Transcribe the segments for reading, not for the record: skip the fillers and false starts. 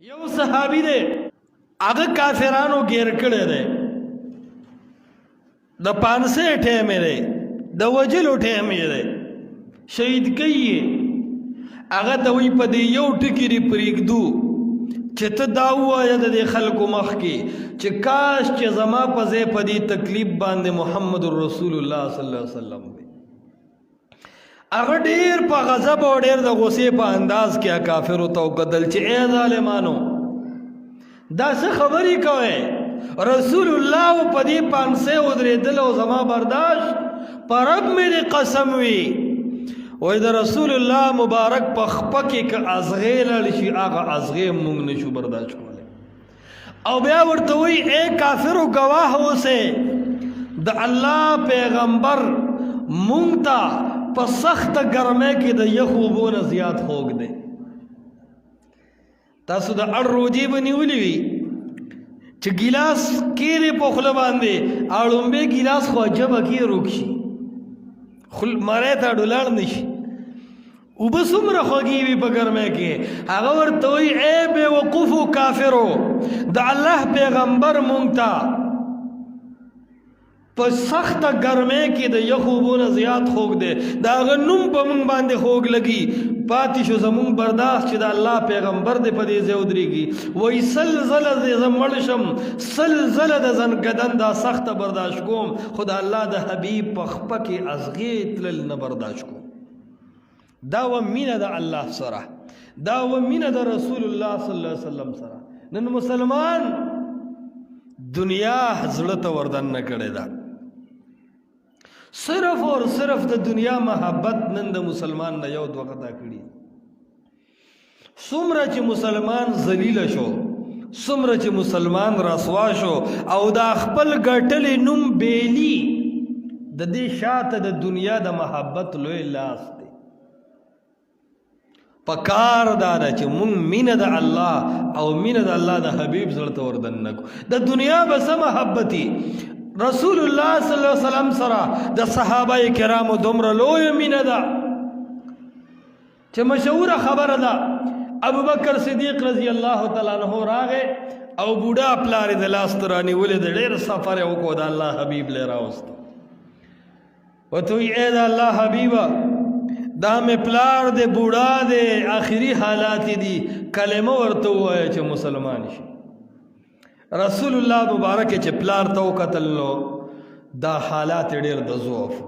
یو صحابي دی هغه کافرانو گیر کړی دی د پانسه ټیم دی د وجلو ټیم دی شهید کوي هغه ته وی په دې یو ټکی ری پرېږدو چې ته دا ووایه د دې خلکو مخ کې چې کاش چې زما په ځای په دې تکلیف باندې محمد رسول الله صلی الله علیه وسلم وي هغه ډېر په غضب او ډېر د غصې په انداز کې کافرو ته وکتل چې ای ظالمانو دا څه خبرې کوئ رسول الله په دې پانسه ودرېدل او زما برداشت په رب مې دې قسم وي وای د رسول الله مبارک په خپه کې که ازغې لاړ شي هغه ازغې موږ نشو برداشت کولی او بیا ورته وایي ای کافرو ګواه اوسئ د الله پیغمبر موږ ته په سخته ګرمۍ کې د یخو اوبو نه زیات خوږ دی تاسو د اړ روجې به نیولې وي چې ګیلاس کېدې په خوله باندې او لومبې ګیلاس خو جبه کې روک شي مری ته ډولاړ نه شي اوبه څومره خوږې وي په ګرمۍ کې هغه ورته وایي ای بېوقوفو کافرو د الله پیغمبر موږ ته په سخته ګرمۍ کې د یخو اوبو نه زیات خوږ دی د هغه نوم په موږ باندې خوږ لګي پاتې شو زموږ برداشت چې د الله پیغمبر دی په دې ځای ودرېږي وایي سل ځله زه مړ شم سل ځله د زنګدن دا سخته برداشت کوم خو د الله د حبیب په خپه کې ازغې تلل نه برداشت کوم دا و مینه د الله سره دا و مینه د رسول الله صلی الله علیه وسلم سره نن مسلمان دنیا زړه ته وردن نه کړې ده صرف اور صرف د دنیا محبت نن د مسلمان نه یو دوه قطع کړي څومره چې مسلمان ذلیل شو څومره چې مسلمان رسوا شو او دا خپل ګټلې نوم بیلی د دې شاته د دنیا د محبت لوی لاس دی پکار دا ده چې مونږ مینه د الله او مینه د الله د حبیب زړه ته وردن نه کو د دنیا به څه محبتي رسول الله صلی الله علیه وسلم سره د صحابه کرامو دومره لویه مینه ده چې مشهوره خبره ده ابو بکر صدیق رضی الله تعالی عنہ راغی او بوډا پلار د لاس ته رانیولې د ډېر سفر یې وکړو د الله حبیب لی راوستو ورته وایي ای د الله حبیبه دا مې پلار د بوډا د آخري حالات دي کلمه ورته ووایه چې مسلمان شي رسول الله مبارک چې پلار ته وکتل نو دا حالات ډېر د ضعف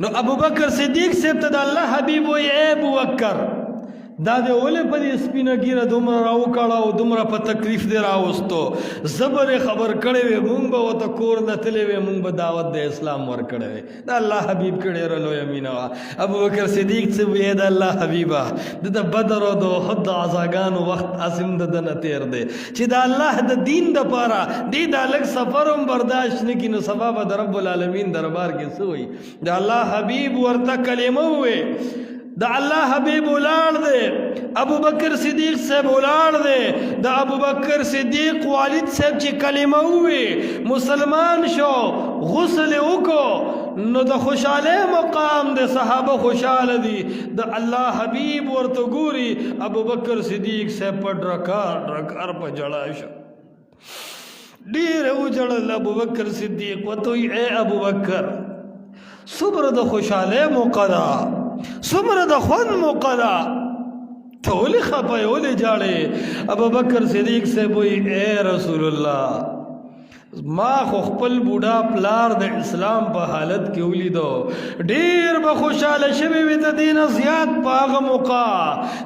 نو ابو بکر صدیق صاحب ته د الله حبیب وایي ای ابو بکر دا دې ولې په دې سپینه ګیره دومره راوکړه او دومره په تکلیف دې راوستو زبر خبر کړی وې مونږ به ورته کور نه تللی وې مونږ به دعوت د اسلام ورکړی وې د الله حبیب کې ډېره لویه مینه وه ابو بکر صدیق څه وایي د الله حبیبه د بدر او د احد د عزاګانو وخت اسیم د ده نه تېر دی چې د الله د دین دپاره دې دا لږ سفر هم برداشت نه کړي نو سبا به د رب العالمین دربار کې څه وایي د الله حبیب ورته کلمه ووې د الله حبیب ولاړ دی ابو بکر صدیق صاحب ولاړ دی د ابو بکر صدیق والد صاحب چې کلمه ووې مسلمان شو غسل وکړو نو د خوشحالی مقام د صحابه خوشحاله دي د الله حبیب ورته ګوري ابو بکر صدیق صاحب په ډرکار په جړا شو ډېر وجړل ابو بکر صدیق ورته وایي ای ابو بکر صبر د خوشحالی موقع ده څومره د خوند موقع ده ته ولې خفه یې ولې ژاړې ابو بکر صدیق صاحب وایي ای رسول الله ما خو خپل بوډا پلار د اسلام په حالت کې ولیدو ډېر به خوشحاله شوی وي د دې نه زیات په هغه موقع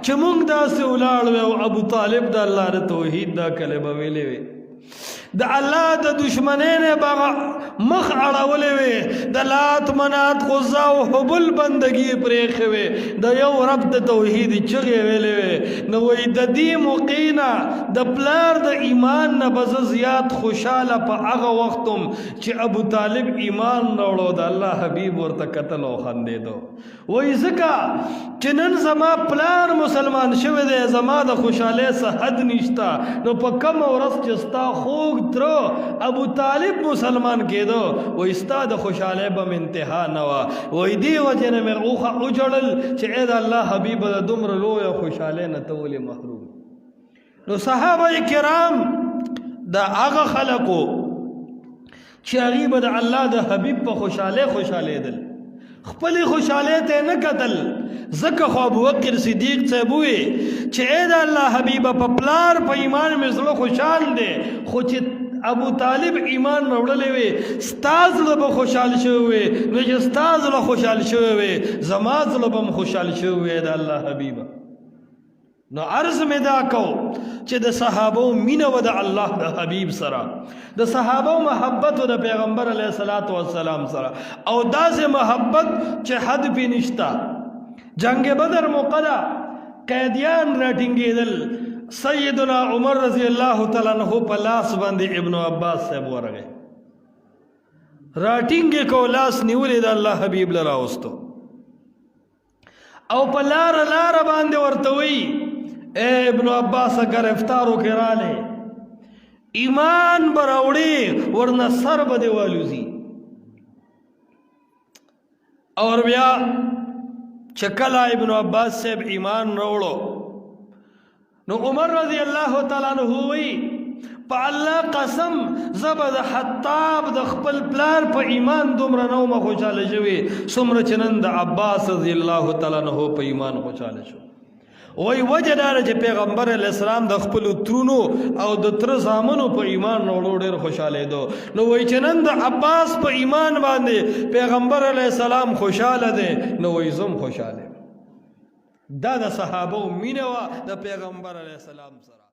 چې موږ داسې ولاړ وی او ابو طالب د الله د توحید دا کلمه ویلې وي د الله د دشمنۍ نه به مخ اړولې وې د لات منات غزا او حبل بندګي پرېښې وې د یو رب د توحید چغې ویلې وې نو وایي د دې موقع نه د پلار د ایمان نه به زه زیات خوشحاله په هغه وخت هم چې ابو طالب ایمان راوړو د الله حبیب ورته کتل او خندېدو وایي ځکه چې نن زما پلار مسلمان شوی دی زما د خوشحالۍ څه حد نشته نو په کمه ورځ چې ستا خوږ ترو ابو طالب مسلمان کېدو و استاد خوشاله بم انتها نوا و دې وجه نه مې اوخه اجړل چې اې د الله حبیب د دومره لوی خوشاله نه تولې محروم. نو صحابه کرام دا هغه خلقو چې هغه به د الله د حبیب په خوشاله دل خپل خوشاله ته نه قتل. زکه خو ابو بکر صدیق صاحب وي چې اې د الله حبیب په پلار په ایمان مې زړه خوشحال دي خو چې ابو طالب ایمان راوړلې وي ستاز له به خوشحال شوی وي نو چې ستاز له خوشحال شوی وي زما زړه به خوشحال شوی وي د الله حبیب. نو عرض مې دا کو چې د صحابو مینه و د الله د حبیب سره د صحابو محبت و د پیغمبر علیه الصلاۃ والسلام سره او داسې محبت چې حد پې نشتا. جنگ بدر موقع قیدیان راټینګېدل سیدنا عمر رضی الله تعالی عنہ په لاس باندې ابن عباس صاحب ورغی راټینګې کو لاس نیولې د الله حبیب له راوستو او په لار باندې ورته وی اے ابن عباس گرفتارو کې رااله ایمان براوړي ورنه سر به دی والوزي. اور بیا چکلا ابن عباس صاحب ایمان راوړو نو عمر رضی الله تعالی عنہ وی په الله قسم زبد حتاب د خپل پلار په ایمان دومره نو ما خوشاله شوی څومره چې نن د عباس رضی الله تعالی عنہ په ایمان خوشاله شو. وای وجه دار چې پیغمبر علیه السلام د خپل ترونو او د تر زامنو په ایمان وروړو ډېر خوشاله دو نو وای چې نن د عباس په ایمان باندې پیغمبر علیه السلام خوشاله دي نو وای زم خوشاله. دا د صحابه مینه وا د پیغمبر علیه السلام سره.